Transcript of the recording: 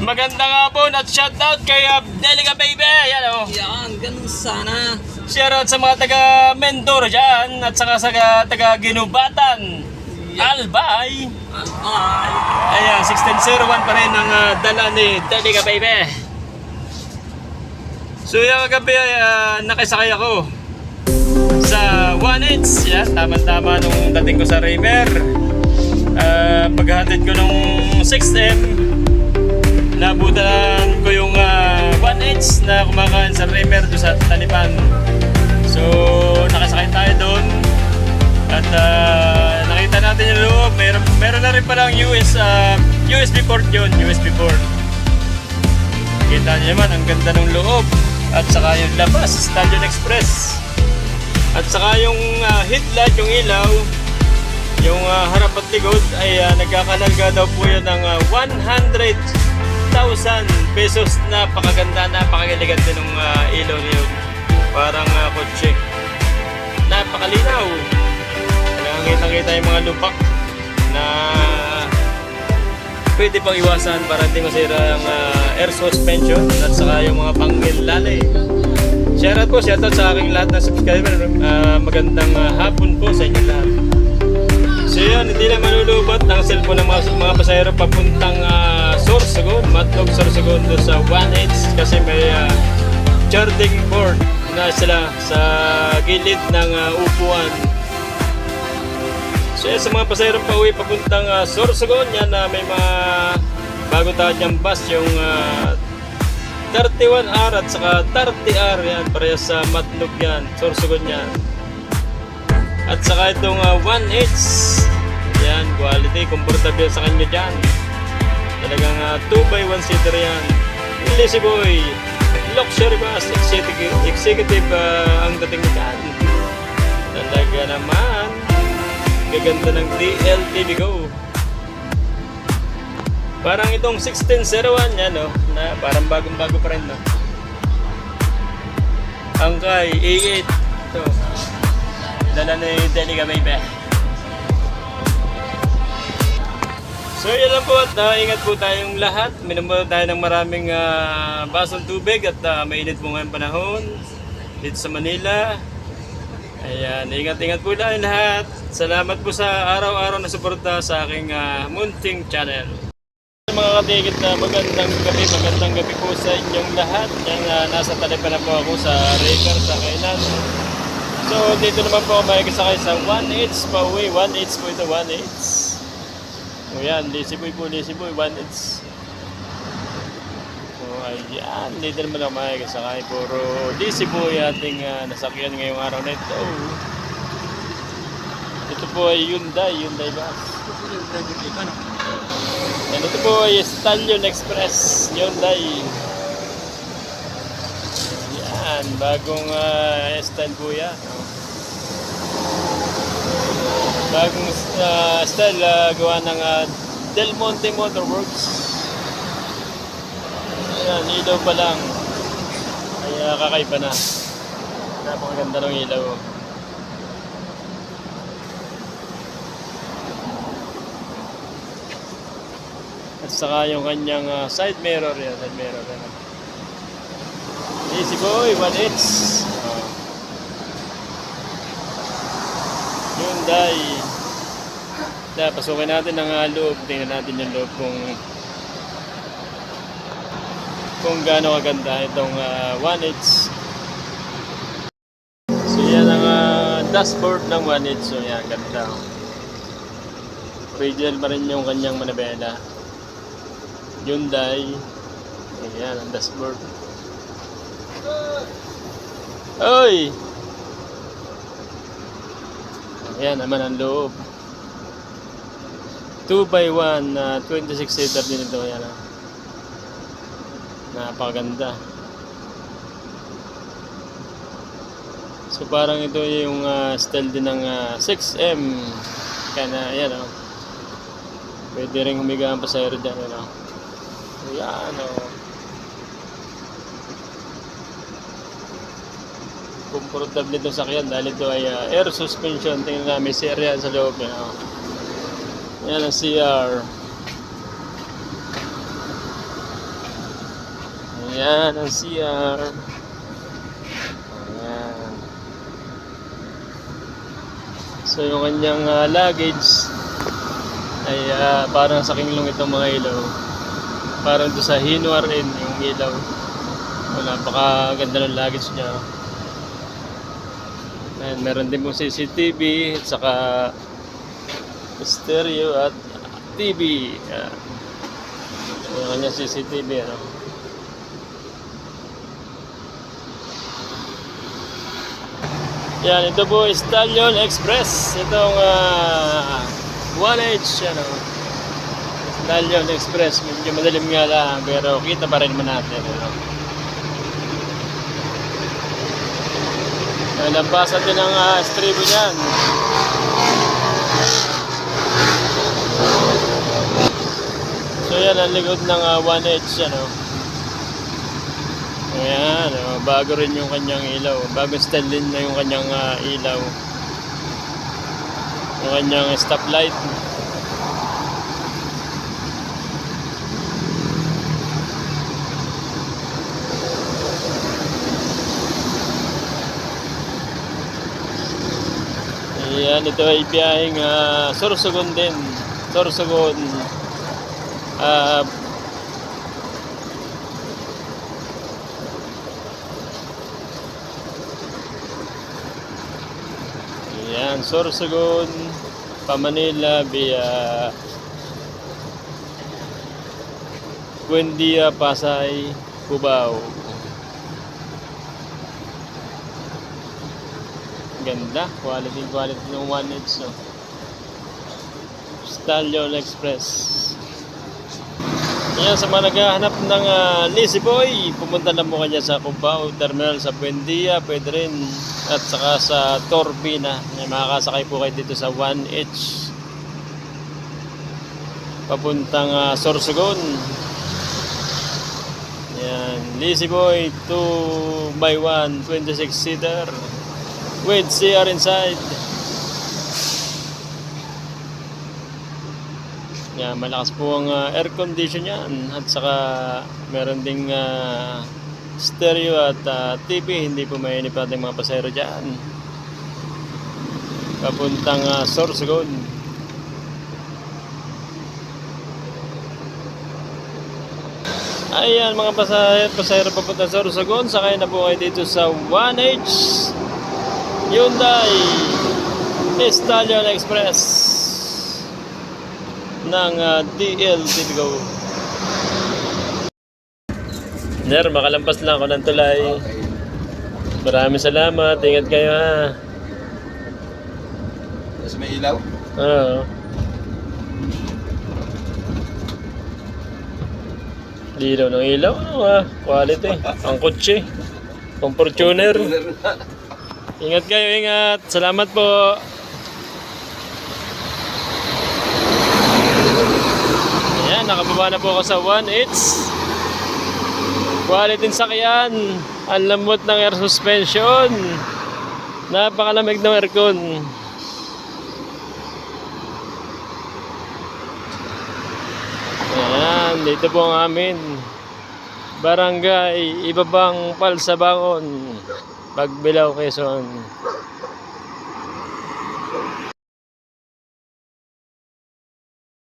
Magandang hapon at shoutout kay Delica Baby. Yan o. Yan, ganun sana. Shoutout sa mga taga Mentor dyan at saka sa taga Ginubatan. Albay. Ayan, 1601 pa rin ang dala ni Delica Baby. So yung gabi ay nakisakay ako sa 1H. Yan, tama-tama nung dating ko sa River. Paghatid ko nung 6M, nabutan ko yung 1H na kumakain sa River doon sa Talipan. So nakasakay tayo doon at nakita natin yung loob. Meron na rin palang USB port yun, USB port. Kita niyo naman ang ganda ng loob at saka yung labas, Stallion Express. At saka yung headlight, yung ilaw, yung harap at likod ay nagkakalagga daw po yun ng 100,000 pesos. Napakaganda, napakaelegante ng ilaw niyo. Parang kotse. Napakalinaw. Nakakita-kita yung mga lupak na pwede pang iwasan para hindi masira ang air suspension at saka yung mga pangilali. Shoutout po, shoutout sa aking lahat ng subscriber. Magandang hapon po sa inyo lahat. So yun, hindi na manulubot ng cellphone ng mga pasahero papuntang Sorsogon, Matlog Sorsogon doon sa 1H kasi may charging board na sila sa gilid ng upuan. So yun, sa mga pasahero pa uwi papuntang Sorsogon, yan may mga bagong tawag niyang bus, yung 31R at saka 30R, yan parehas sa Matlog yan, Sorsogon yan. At saka itong 1H, yan, quality, comfortable sa kanya dyan. Talagang 2x1 seater yan. Lazy boy, luxury bus, executive ang dating dyan. Talaga naman, gaganda ng DLTV Go. Parang itong 1601 yan, no? Na parang bagong-bago pa rin, no? Ang kay A8, ito. Dala ni Delica Baby. So yun lang po at ingat po tayong lahat. Minom po tayo ng maraming basong tubig at mainit po ngayong panahon dito sa Manila. Ayan, ingat-ingat po tayong lahat. Salamat po sa araw-araw na suporta sa aking munting channel. Mga katigit na magandang gabi po sa inyong lahat. Yan, nasa Talipan na po ako sa River, sa Kainan. So dito naman po ako makikisakay sa 1H pa uwi. 1H po ito, 1H. O yan, lazy boy po, lazy boy, 1H. So ayan, dito naman ako makikisakay. Puro lazy boy ating nasakyan ngayong araw na ito. Ito po ay Hyundai bus. Yan, ito po ay Stallion Express, Hyundai. Yan, bagong style po yan. Bagong style gawa ng Del Monte Motorworks. Ayan, ilaw pa lang ay kakaiba na. Napakaganda ng ilaw. At saka yung kanyang side mirror yan, side mirror yan. Easy boy, 1H. Hyundai. Pasukin natin ang loob. Tingnan natin yung loob kung gaano kaganda itong 1H. So yan ang dashboard ng 1H. So yan, ganda. Original pa rin yung kanyang manabela. Hyundai. Ayan ang dashboard. Oy! Ayan naman ang loob. 2x1 26 seater din ito. Ayan, napakaganda. So parang ito yung style din ng 6M. Kaya na, ayan o. Pwede rin humiga ang pasahero dyan. Ayan o. Comfortable nito sakyan dahil ito ay air suspension. Tingnan namin si area sa loob. Yan ang CR. Ayan ang CR. Ayan. So yung kanyang luggage ay parang sa kinglong itong mga ilaw. Parang doon sa Hinuar rin yung ilaw. Napakaganda ng luggage niya. Ayan, meron din pong CCTV at saka stereo at TV. Ayan. Yung kanyang CCTV. Ano? Yan, ito po Stallion Express. Itong 1H, ano, Stallion Express. Medyo madalim nga lang, pero kita pa rin naman natin. Ano. Lampasan din ang estribo niyan. So yan, ang likod ng 1H, ano. Ayan, bago rin yung kanyang ilaw. Bagong style din na yung kanyang ilaw. Yung kanyang stoplight. Ayan, ito ay biyaheng Sorsogon din. Sorsogon. Ayan, Sorsogon, Manila via Buendia, Pasay, Cubao. Ganda, quality ng 1H, no? Stallion Express. Ayan, sa mga naghahanap ng Lazy Boy, pumunta na mo kanya sa Cubao Terminal sa Buendia, pwede rin. At saka sa Torbina. Makakasakay po kayo dito sa 1H. Papuntang Sorsogon. Ayan, Lazy Boy 2x1 26-seater with CR inside. Yan, malakas po ang air condition yan. At saka meron ding stereo at TV. Hindi po mainip natin mga pasahero dyan. Papuntang Sorsogon. Ayan mga pasahero papuntang Sorsogon. Sakay na po kayo dito sa 1H Hyundai Stallion Express ng DL Tibigo. Ner, makalampas lang ako ng tulay. Maraming salamat. Ingat kayo, ha. Mas may ilaw? Oo. Lilaw ng ilaw. Quality. Ang kotse. Pang Fortuner. Ingat kayo, ingat. Salamat po. Ayan, nakababa na po ako sa 1H. Quality sakyan. Ang lambot ng air suspension. Napakalamig ng aircon. Ayan, dito po ang amin Barangay Ibabang Palsabangon, Pagbilao, Quezon.